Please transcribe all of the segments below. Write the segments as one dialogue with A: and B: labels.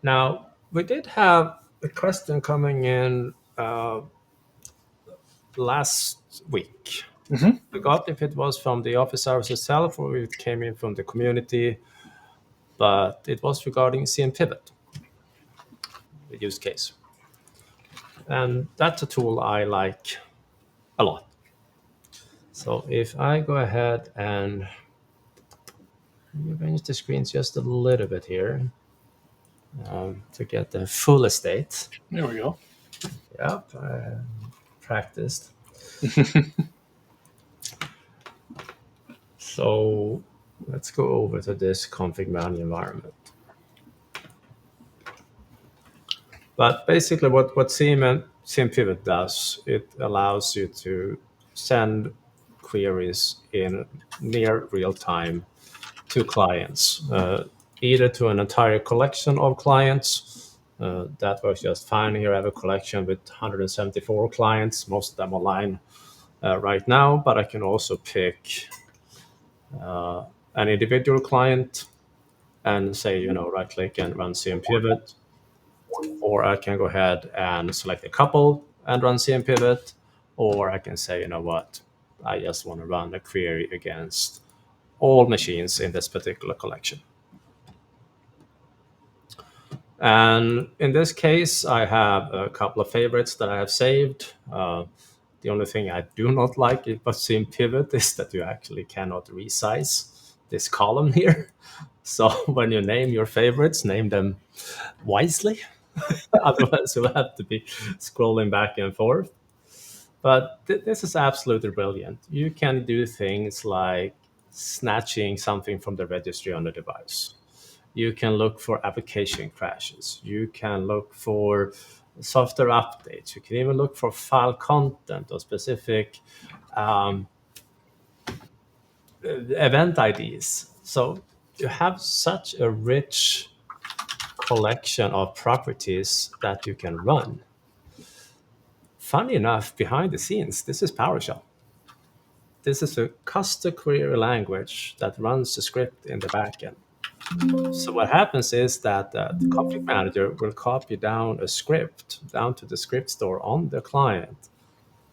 A: Now, we did have a question coming in last week.
B: Mhm.
A: Forgot if it was from the office hours itself or if it came in from the community, but it was regarding CMPivot, the use case. And that's a tool I like a lot. So if I go ahead and arrange the screens just a little bit here to get the full estate.
B: There we go.
A: Yep, I practiced. So let's go over to this config manager environment. But basically what CMPivot does, it allows you to send queries in near real time to clients, either to an entire collection of clients. That works just fine. Here I have a collection with 174 clients, most of them online right now, but I can also pick an individual client and say, right click and run CMPivot, or I can go ahead and select a couple and run CMPivot, or I can say, what, I just want to run a query against all machines in this particular collection. And in this case, I have a couple of favorites that I have saved. The only thing I do not like about CMPivot is that you actually cannot resize this column here. So when you name your favorites, name them wisely. Otherwise, you'll have to be scrolling back and forth. But this is absolutely brilliant. You can do things like snatching something from the registry on the device. You can look for application crashes. You can look for software updates. You can even look for file content or specific um, event IDs. So you have such a rich collection of properties that you can run. Funny enough, behind the scenes, this is PowerShell. This is a custom query language that runs the script in the backend. So what happens is that the config manager will copy down a script down to the script store on the client,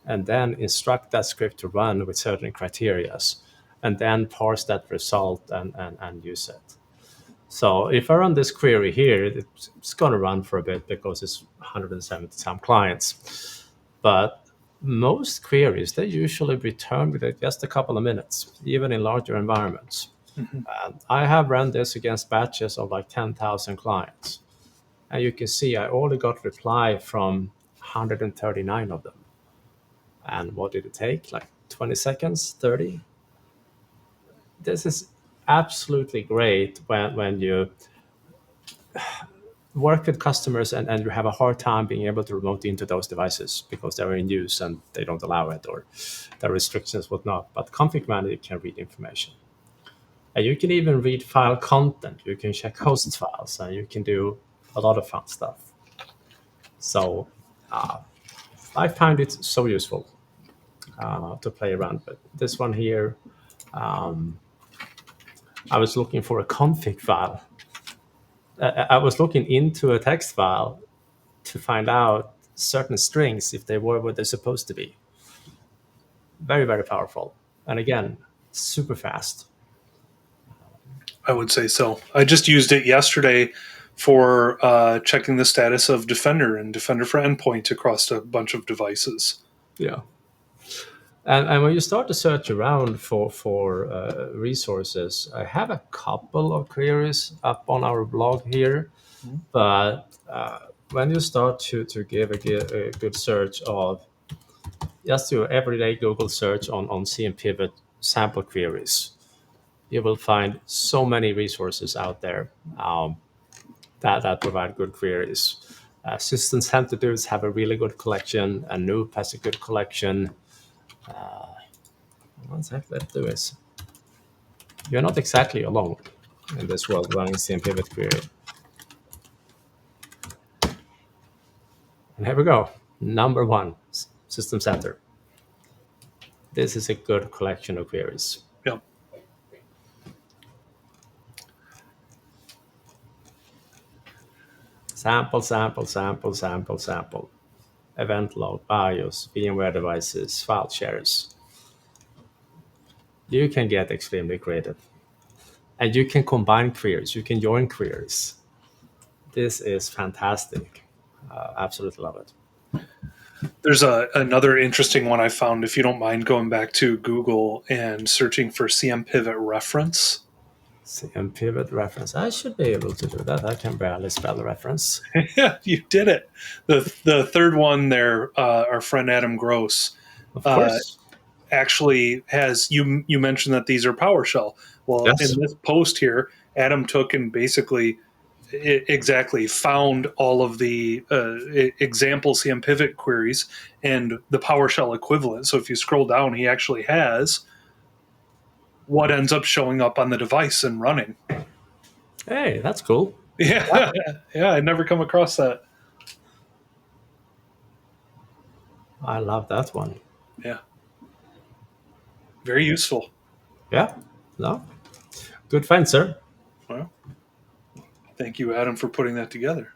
A: and then instruct that script to run with certain criterias, and then parse that result and use it. So if I run this query here, it's going to run for a bit because it's 170 some clients. But most queries, they usually return within just a couple of minutes, even in larger environments.
B: Mhm.
A: I have run this against batches of like 10,000 clients. And you can see I only got reply from 139 of them. And what did it take? Like 20 seconds, 30? This is absolutely great when you work with customers and you have a hard time being able to remote into those devices because they're in use and they don't allow it, or there are restrictions, whatnot. But config manager can read information. And you can even read file content. You can check host files and you can do a lot of fun stuff. So I find it so useful to play around with. This one here, I was looking for a config file. I was looking into a text file to find out certain strings if they were what they're supposed to be. Very, very powerful. And again, super fast.
B: I would say so. I just used it yesterday for checking the status of Defender and Defender for Endpoint across a bunch of devices.
A: Yeah. And when you start to search around for resources, I have a couple of queries up on our blog here, but when you start to give a good search of just your everyday Google search on CMPivot sample queries, you will find so many resources out there that provide good queries. System Center dudes have a really good collection, and Noob has a good collection. What exactly that do is you're not exactly alone in this world running CMPivot query. And here we go. Number one, System Center. This is a good collection of queries.
B: Yeah.
A: Sample, sample, sample, sample, sample. Event log, BIOS, VMware devices, file shares. You can get extremely creative. And you can combine queries, you can join queries. This is fantastic. Absolutely love it.
B: There's another interesting one I found. If you don't mind going back to Google and searching for CMPivot Reference.
A: CMPivot Reference. I should be able to do that. I can barely spell the reference.
B: Yeah, you did it. The third one there, our friend Adam Gross
A: Of
B: uh,
A: course.
B: actually has you mentioned that these are PowerShell. Well, in
A: Yes.
B: this post here, Adam took and basically exactly found all of the example CMPivot queries and the PowerShell equivalent. So if you scroll down, he actually has what ends up showing up on the device and running.
A: Hey, that's cool. Yeah.
B: Yeah, yeah, I never come across that.
A: I love that one.
B: Yeah, very useful.
A: Yeah. No. Good find, sir.
B: Well, thank you, Adam, for putting that together.